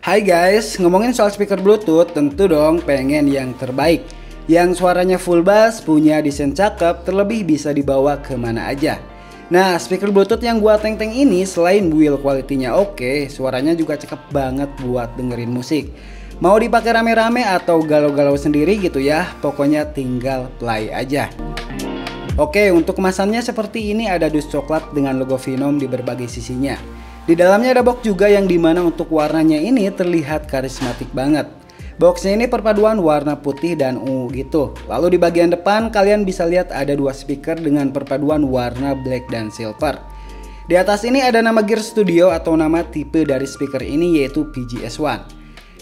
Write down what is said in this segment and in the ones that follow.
Hai guys, ngomongin soal speaker Bluetooth tentu dong pengen yang terbaik. Yang suaranya full bass, punya desain cakep, terlebih bisa dibawa kemana aja. Nah, speaker Bluetooth yang gua teng-teng ini selain build quality-nya oke, suaranya juga cakep banget buat dengerin musik. Mau dipakai rame-rame atau galau-galau sendiri gitu ya, pokoknya tinggal play aja. Oke, untuk kemasannya seperti ini, ada dus coklat dengan logo Venom di berbagai sisinya. Di dalamnya ada box juga yang dimana untuk warnanya ini terlihat karismatik banget. Boxnya ini perpaduan warna putih dan ungu gitu. Lalu di bagian depan kalian bisa lihat ada dua speaker dengan perpaduan warna black dan silver. Di atas ini ada nama Gear Studio atau nama tipe dari speaker ini yaitu PGS-1.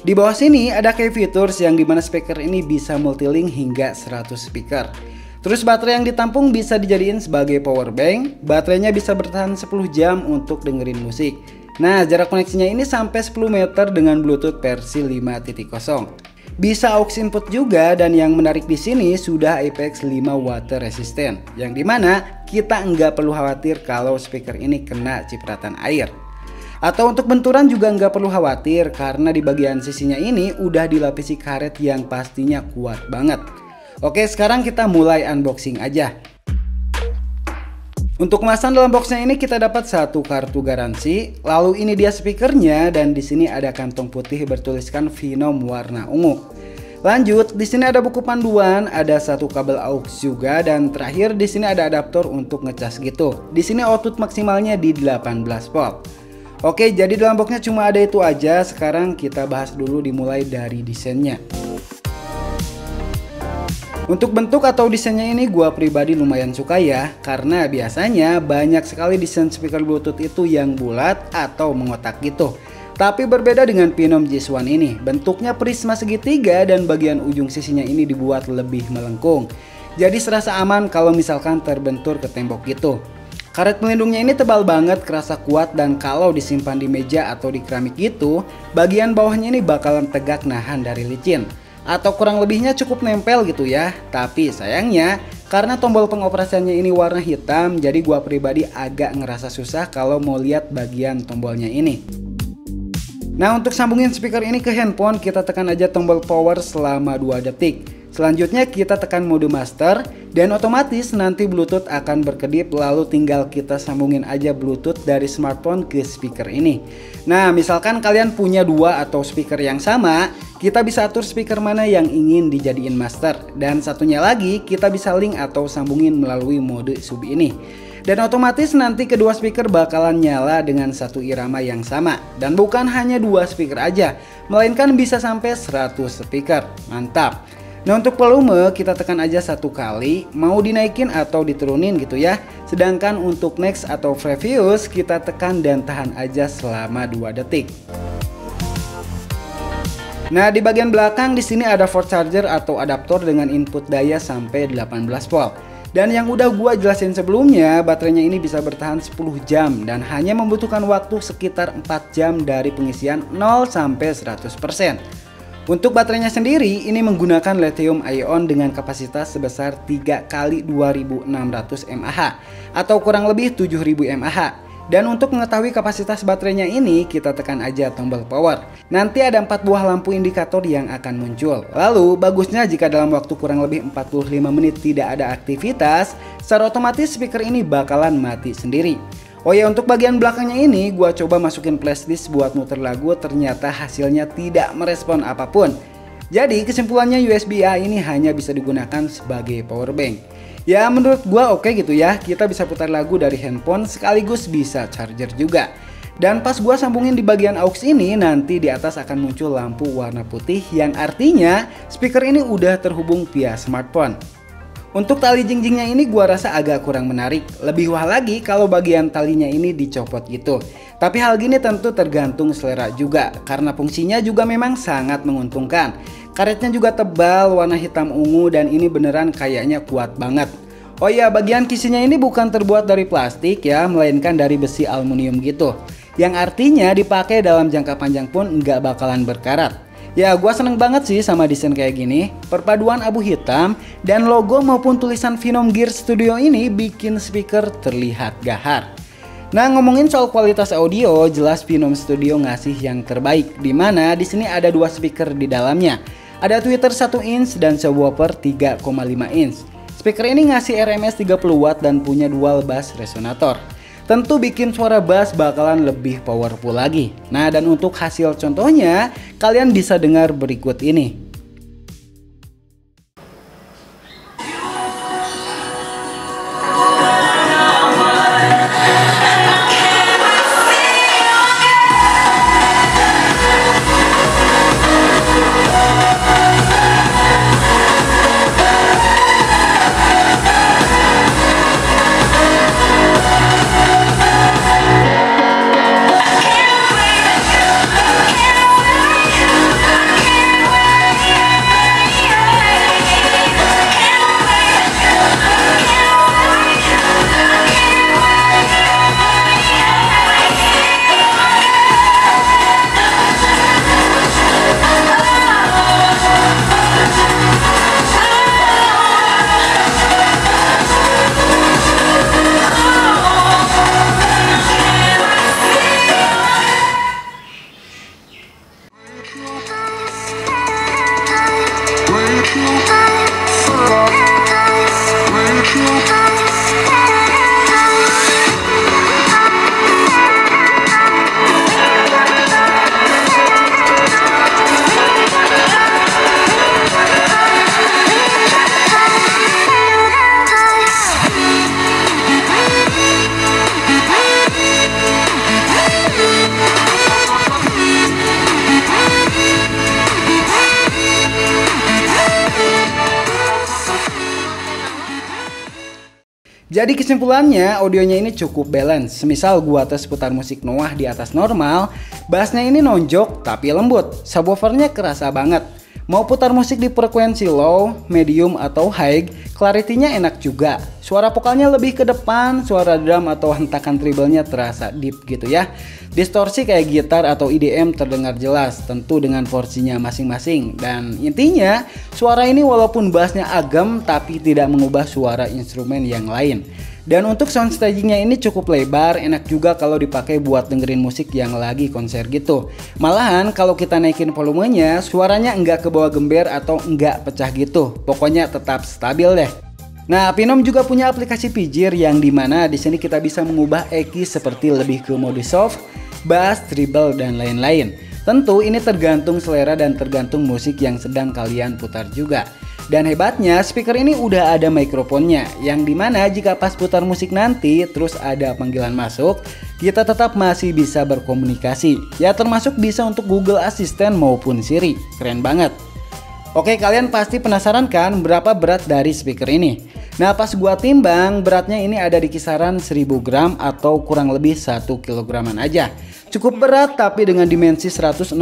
Di bawah sini ada key features yang dimana speaker ini bisa multilink hingga 100 speaker. Terus baterai yang ditampung bisa dijadiin sebagai power bank. Baterainya bisa bertahan 10 jam untuk dengerin musik. Nah, jarak koneksinya ini sampai 10 meter dengan Bluetooth versi 5.0. Bisa aux input juga, dan yang menarik di sini sudah IPX5 water resistant, yang dimana kita nggak perlu khawatir kalau speaker ini kena cipratan air. Atau untuk benturan juga nggak perlu khawatir karena di bagian sisinya ini udah dilapisi karet yang pastinya kuat banget. Oke, sekarang kita mulai unboxing aja. Untuk kemasan dalam boxnya ini kita dapat satu kartu garansi. Lalu ini dia speakernya, dan di sini ada kantong putih bertuliskan Venom warna ungu. Lanjut, di sini ada buku panduan, ada satu kabel aux juga, dan terakhir di sini ada adaptor untuk ngecas gitu. Di sini output maksimalnya di 18 volt. Oke, jadi dalam boxnya cuma ada itu aja. Sekarang kita bahas dulu dimulai dari desainnya. Untuk bentuk atau desainnya ini gua pribadi lumayan suka ya, karena biasanya banyak sekali desain speaker Bluetooth itu yang bulat atau mengotak gitu. Tapi berbeda dengan Venom GS1 ini, bentuknya prisma segitiga dan bagian ujung sisinya ini dibuat lebih melengkung. Jadi serasa aman kalau misalkan terbentur ke tembok gitu. Karet pelindungnya ini tebal banget, kerasa kuat, dan kalau disimpan di meja atau di keramik gitu, bagian bawahnya ini bakalan tegak nahan dari licin. Atau kurang lebihnya cukup nempel gitu ya. Tapi sayangnya karena tombol pengoperasiannya ini warna hitam, jadi gua pribadi agak ngerasa susah kalau mau lihat bagian tombolnya ini. Nah, untuk sambungin speaker ini ke handphone, kita tekan aja tombol power selama 2 detik. Selanjutnya kita tekan mode master, dan otomatis nanti Bluetooth akan berkedip, lalu tinggal kita sambungin aja Bluetooth dari smartphone ke speaker ini. Nah, misalkan kalian punya dua atau speaker yang sama, kita bisa atur speaker mana yang ingin dijadiin master, dan satunya lagi kita bisa link atau sambungin melalui mode sub ini. Dan otomatis nanti kedua speaker bakalan nyala dengan satu irama yang sama. Dan bukan hanya dua speaker aja, melainkan bisa sampai 100 speaker. Mantap. Nah, untuk volume kita tekan aja 1 kali, mau dinaikin atau diturunin gitu ya. Sedangkan untuk next atau previous kita tekan dan tahan aja selama 2 detik. Nah, di bagian belakang di sini ada port charger atau adaptor dengan input daya sampai 18 volt. Dan yang udah gua jelasin sebelumnya, baterainya ini bisa bertahan 10 jam dan hanya membutuhkan waktu sekitar 4 jam dari pengisian 0 sampai 100%. Untuk baterainya sendiri ini menggunakan lithium ion dengan kapasitas sebesar 3 kali 2600 mAh atau kurang lebih 7000 mAh. Dan untuk mengetahui kapasitas baterainya ini, kita tekan aja tombol power. Nanti ada 4 buah lampu indikator yang akan muncul. Lalu bagusnya jika dalam waktu kurang lebih 45 menit tidak ada aktivitas, secara otomatis speaker ini bakalan mati sendiri. Oh ya, untuk bagian belakangnya ini gua coba masukin flashdisk buat muter lagu, ternyata hasilnya tidak merespon apapun. Jadi kesimpulannya USB-A ini hanya bisa digunakan sebagai power bank. Ya menurut gua oke gitu ya, kita bisa putar lagu dari handphone sekaligus bisa charger juga. Dan pas gua sambungin di bagian aux ini, nanti di atas akan muncul lampu warna putih yang artinya speaker ini udah terhubung via smartphone. Untuk tali jingjingnya ini gua rasa agak kurang menarik. Lebih wah lagi kalau bagian talinya ini dicopot gitu. Tapi hal gini tentu tergantung selera juga, karena fungsinya juga memang sangat menguntungkan. Karetnya juga tebal, warna hitam ungu, dan ini beneran kayaknya kuat banget. Oh ya, bagian kisinya ini bukan terbuat dari plastik ya, melainkan dari besi aluminium gitu. Yang artinya dipakai dalam jangka panjang pun nggak bakalan berkarat. Ya, gua seneng banget sih sama desain kayak gini. Perpaduan abu hitam dan logo maupun tulisan Venom Gear Studio ini bikin speaker terlihat gahar. Nah, ngomongin soal kualitas audio, jelas Phenom Studio ngasih yang terbaik, dimana di sini ada dua speaker di dalamnya. Ada tweeter 1 inch dan subwoofer 3,5 inch. Speaker ini ngasih RMS 30 watt dan punya dual bass resonator. Tentu bikin suara bass bakalan lebih powerful lagi. Nah, dan untuk hasil contohnya, kalian bisa dengar berikut ini. Jadi kesimpulannya, audionya ini cukup balance. Semisal gua tes putar musik Noah di atas normal, bassnya ini nonjok tapi lembut, subwoofernya kerasa banget. Mau putar musik di frekuensi low, medium, atau high, clarity-nya enak juga. Suara vokalnya lebih ke depan, suara drum atau hentakan treble-nya terasa deep gitu ya. Distorsi kayak gitar atau EDM terdengar jelas, tentu dengan porsinya masing-masing. Dan intinya, suara ini walaupun bassnya agam tapi tidak mengubah suara instrumen yang lain. Dan untuk sound stagingnya ini cukup lebar, enak juga kalau dipakai buat dengerin musik yang lagi konser gitu. Malahan kalau kita naikin volumenya, suaranya enggak ke bawah gember atau enggak pecah gitu. Pokoknya tetap stabil deh. Nah, Phenom juga punya aplikasi pijir yang dimana di sini kita bisa mengubah EQ seperti lebih ke mode soft, bass, treble, dan lain-lain. Tentu ini tergantung selera dan tergantung musik yang sedang kalian putar juga. Dan hebatnya speaker ini udah ada mikrofonnya, yang dimana jika pas putar musik nanti terus ada panggilan masuk, kita tetap masih bisa berkomunikasi. Ya termasuk bisa untuk Google Assistant maupun Siri, keren banget. Oke, kalian pasti penasaran kan berapa berat dari speaker ini? Nah, pas gua timbang, beratnya ini ada di kisaran 1000 gram atau kurang lebih 1 kilograman aja. Cukup berat tapi dengan dimensi 167,5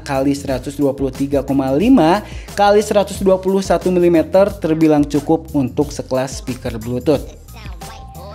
kali 123,5 kali 121 mm terbilang cukup untuk sekelas speaker Bluetooth.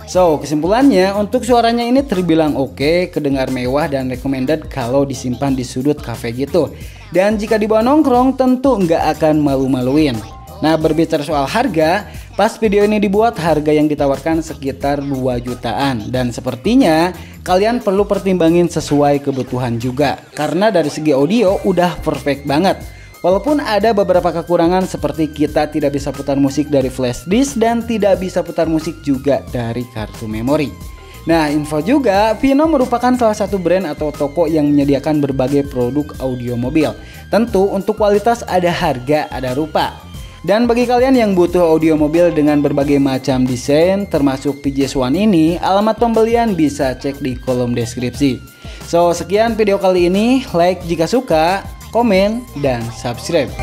So, kesimpulannya untuk suaranya ini terbilang oke, kedengar mewah dan recommended kalau disimpan di sudut cafe gitu. Dan jika dibawa nongkrong tentu nggak akan malu-maluin. Nah, berbicara soal harga, pas video ini dibuat harga yang ditawarkan sekitar 2 jutaan. Dan sepertinya kalian perlu pertimbangin sesuai kebutuhan juga. Karena dari segi audio udah perfect banget. Walaupun ada beberapa kekurangan seperti kita tidak bisa putar musik dari flash disk dan tidak bisa putar musik juga dari kartu memori. Nah, info juga, Phenom merupakan salah satu brand atau toko yang menyediakan berbagai produk audio mobil. Tentu untuk kualitas ada harga, ada rupa. Dan bagi kalian yang butuh audio mobil dengan berbagai macam desain termasuk PJS One ini, alamat pembelian bisa cek di kolom deskripsi. So, sekian video kali ini, like jika suka, komen, dan subscribe.